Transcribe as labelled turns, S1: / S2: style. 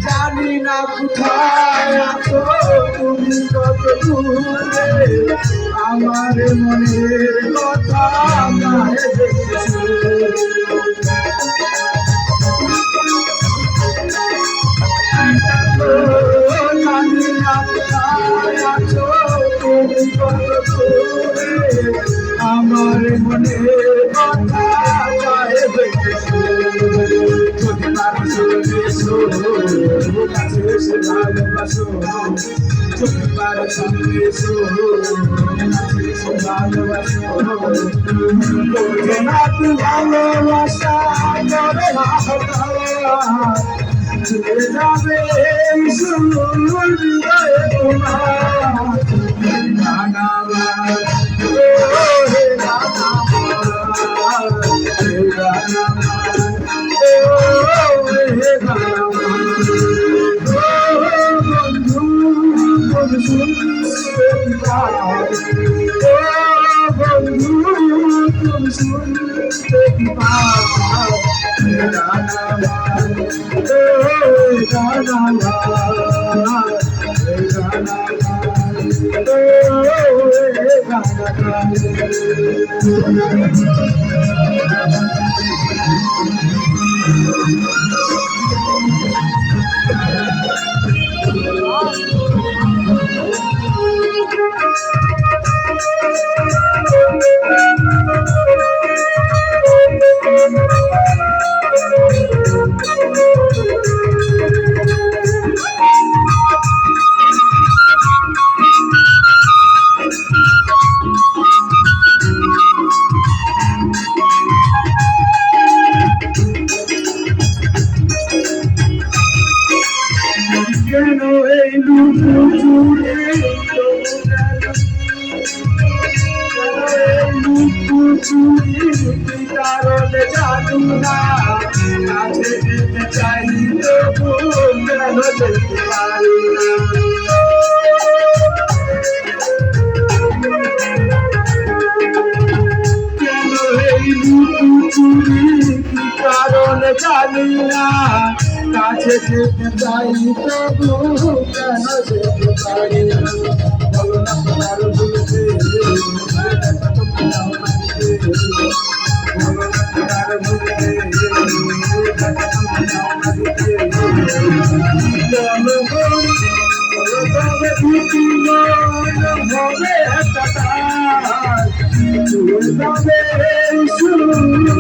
S1: জানি না কোথায় আছো তুমি কত দূরে, আমার মনের কথা আমায় দেখেছো। জানি না কোথায় আছো তুমি কত দূরে, আমার মনের কথা আমায় দেখেছো। যদি পারছো এসো কাছে এসে ভালোবাসো, যদি পারছো এসো কাছে এসে ভালোবাসো। তোকে না তুই ভালোবাসা করে চলে যাবে সুর হৃদয়ে তোমার গানামার, হে গানামার, হে গানামার, হে গানামার। বন্ধু তুমি শুনতে পাও, বন্ধু তুমি শুনতে পাও, হে গানামার, হে গানামার, হে গানামার, হে কেন এই লুকু চুরি, লুকু চুরি কি কারণে জানি না, কাছে যেতে চাই তবু কেন যেতে পারি না। কেন এই লুকু চুরি কি কারণে জানি না, কাছে যেতে চাই তবু কেন যেতে পারি না। বলো না তোমার ভুলতে, বলো না তোমার ভুলতে, তবে দুটি মন হবে একাকার, চলে যাবে সুর বন্ধু